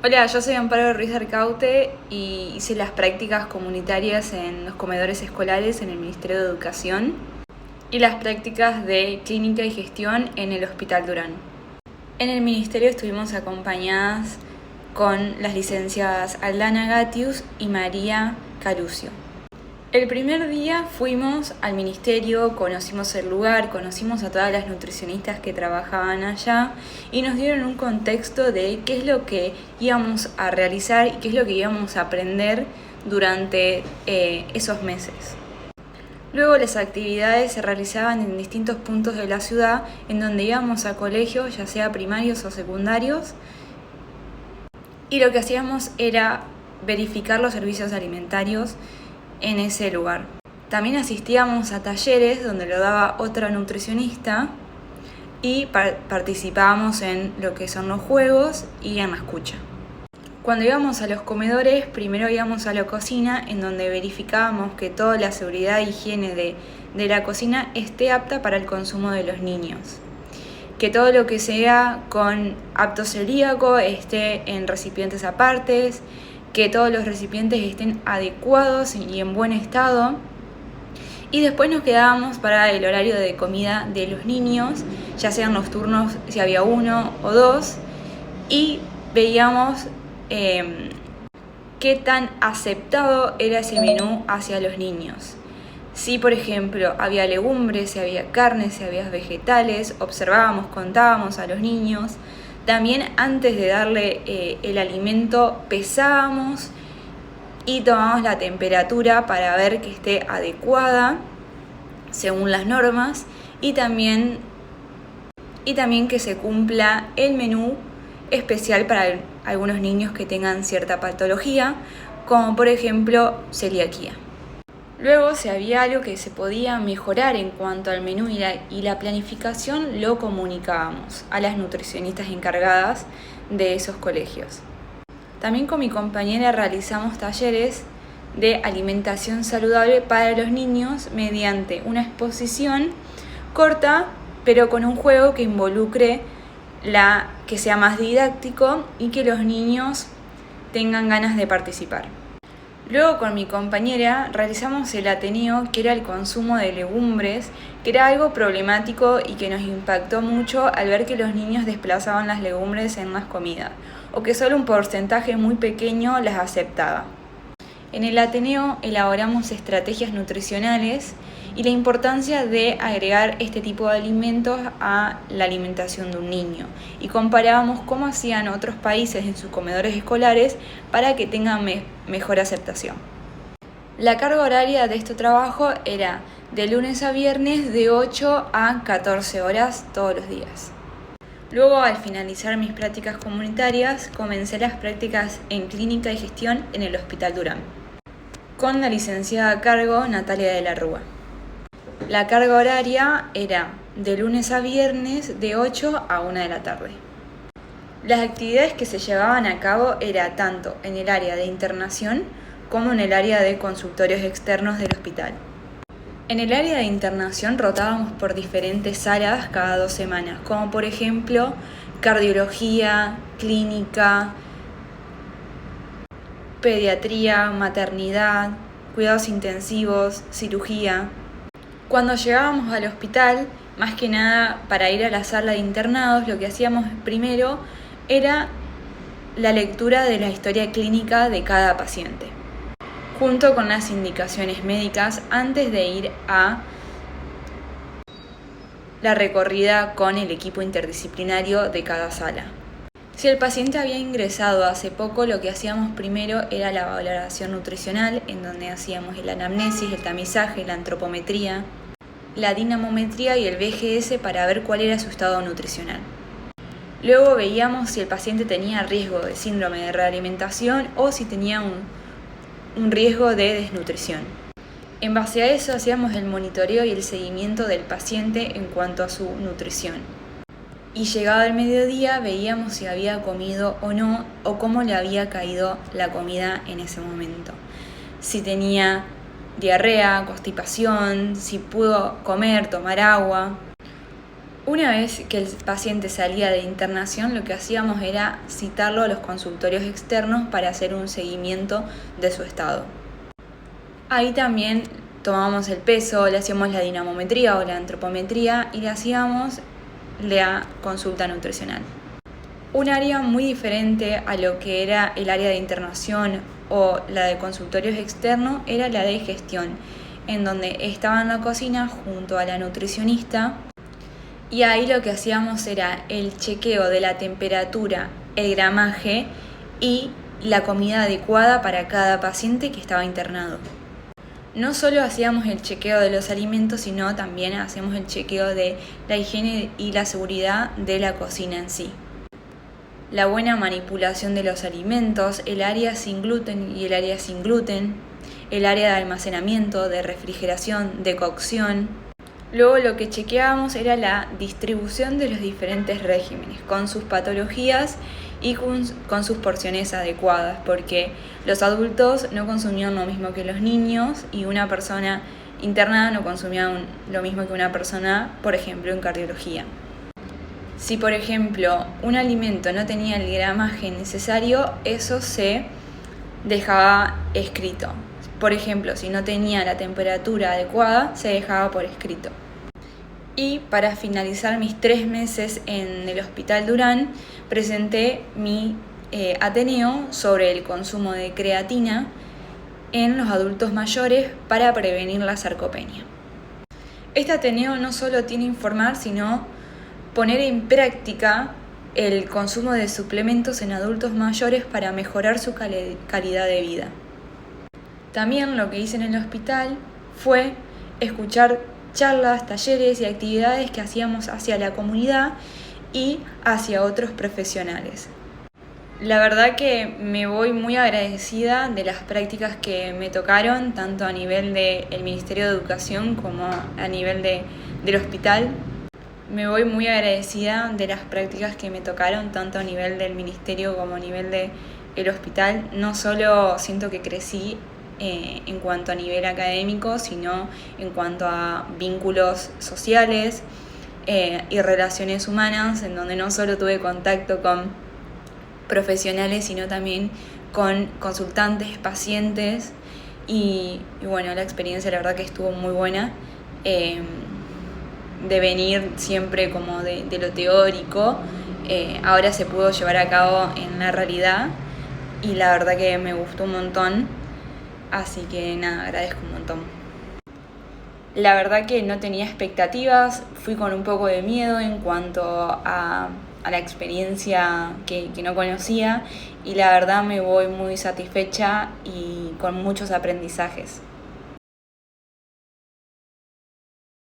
Hola, yo soy Amparo Ruiz de Arcaute y hice las prácticas comunitarias en los comedores escolares en el Ministerio de Educación y las prácticas de clínica y gestión en el Hospital Durán. En el Ministerio estuvimos acompañadas con las licenciadas Aldana Gatius y María Calucio. El primer día fuimos al ministerio, conocimos el lugar, conocimos a todas las nutricionistas que trabajaban allá y nos dieron un contexto de qué es lo que íbamos a realizar y qué es lo que íbamos a aprender durante esos meses. Luego las actividades se realizaban en distintos puntos de la ciudad, en donde íbamos a colegios, ya sea primarios o secundarios, y lo que hacíamos era verificar los servicios alimentarios en ese lugar. También asistíamos a talleres donde lo daba otra nutricionista y participábamos en lo que son los juegos y en la escucha. Cuando íbamos a los comedores, primero íbamos a la cocina, en donde verificábamos que toda la seguridad e higiene de la cocina esté apta para el consumo de los niños. Que todo lo que sea con apto celíaco esté en recipientes apartes, que todos los recipientes estén adecuados y en buen estado. Y después nos quedábamos para el horario de comida de los niños, ya sean los turnos si había uno o dos, y veíamos qué tan aceptado era ese menú hacia los niños. Si, por ejemplo, había legumbres, si había carne, si había vegetales, observábamos, contábamos a los niños. También antes de darle el alimento pesábamos y tomábamos la temperatura para ver que esté adecuada según las normas y también que se cumpla el menú especial para algunos niños que tengan cierta patología, como por ejemplo celiaquía. Luego, si había algo que se podía mejorar en cuanto al menú y la planificación, lo comunicábamos a las nutricionistas encargadas de esos colegios. También con mi compañera realizamos talleres de alimentación saludable para los niños mediante una exposición corta, pero con un juego que involucre que sea más didáctico y que los niños tengan ganas de participar. Luego con mi compañera realizamos el Ateneo, que era el consumo de legumbres, que era algo problemático y que nos impactó mucho al ver que los niños desplazaban las legumbres en las comidas, o que solo un porcentaje muy pequeño las aceptaba. En el Ateneo elaboramos estrategias nutricionales y la importancia de agregar este tipo de alimentos a la alimentación de un niño, y comparábamos cómo hacían otros países en sus comedores escolares para que tengan mejor aceptación. La carga horaria de este trabajo era de lunes a viernes de 8 a 14 horas todos los días. Luego, al finalizar mis prácticas comunitarias, comencé las prácticas en clínica y gestión en el Hospital Durán, con la licenciada a cargo Natalia de la Rúa. La carga horaria era de lunes a viernes de 8 a 1 de la tarde. Las actividades que se llevaban a cabo era tanto en el área de internación como en el área de consultorios externos del hospital. En el área de internación rotábamos por diferentes salas cada 2 semanas, como por ejemplo cardiología, clínica, pediatría, maternidad, cuidados intensivos, cirugía. Cuando llegábamos al hospital, más que nada para ir a la sala de internados, lo que hacíamos primero era la lectura de la historia clínica de cada paciente, junto con las indicaciones médicas antes de ir a la recorrida con el equipo interdisciplinario de cada sala. Si el paciente había ingresado hace poco, lo que hacíamos primero era la valoración nutricional, en donde hacíamos el anamnesis, el tamizaje, la antropometría, la dinamometría y el VGS para ver cuál era su estado nutricional. Luego veíamos si el paciente tenía riesgo de síndrome de realimentación o si tenía un riesgo de desnutrición. En base a eso hacíamos el monitoreo y el seguimiento del paciente en cuanto a su nutrición. Y llegado el mediodía veíamos si había comido o no, o cómo le había caído la comida en ese momento. Si tenía diarrea, constipación, si pudo comer, tomar agua. Una vez que el paciente salía de internación, lo que hacíamos era citarlo a los consultorios externos para hacer un seguimiento de su estado. Ahí también tomábamos el peso, le hacíamos la dinamometría o la antropometría y le hacíamos la consulta nutricional. Un área muy diferente a lo que era el área de internación o la de consultorios externos era la de gestión, en donde estaba en la cocina junto a la nutricionista y ahí lo que hacíamos era el chequeo de la temperatura, el gramaje y la comida adecuada para cada paciente que estaba internado. No solo hacíamos el chequeo de los alimentos, sino también hacíamos el chequeo de la higiene y la seguridad de la cocina en sí. La buena manipulación de los alimentos, el área sin gluten y el área sin gluten, el área de almacenamiento, de refrigeración, de cocción. Luego lo que chequeábamos era la distribución de los diferentes regímenes, con sus patologías y con sus porciones adecuadas, porque los adultos no consumían lo mismo que los niños y una persona internada no consumía lo mismo que una persona, por ejemplo, en cardiología. Si, por ejemplo, un alimento no tenía el gramaje necesario, eso se dejaba escrito. Por ejemplo, si no tenía la temperatura adecuada, se dejaba por escrito. Y para finalizar mis 3 meses en el Hospital Durán, presenté mi Ateneo sobre el consumo de creatina en los adultos mayores para prevenir la sarcopenia. Este Ateneo no solo tiene informar, sino poner en práctica el consumo de suplementos en adultos mayores para mejorar su calidad de vida. También lo que hice en el hospital fue escuchar charlas, talleres y actividades que hacíamos hacia la comunidad y hacia otros profesionales. La verdad que me voy muy agradecida de las prácticas que me tocaron, tanto a nivel del Ministerio de Educación como a nivel del hospital. Me voy muy agradecida de las prácticas que me tocaron, tanto a nivel del ministerio como a nivel del hospital. No solo siento que crecí en cuanto a nivel académico, sino en cuanto a vínculos sociales y relaciones humanas, en donde no solo tuve contacto con profesionales, sino también con consultantes, pacientes, y bueno, la experiencia la verdad que estuvo muy buena. De venir siempre como de lo teórico, ahora se pudo llevar a cabo en la realidad y la verdad que me gustó un montón, así que nada, agradezco un montón. La verdad que no tenía expectativas, fui con un poco de miedo en cuanto a la experiencia que no conocía y la verdad me voy muy satisfecha y con muchos aprendizajes.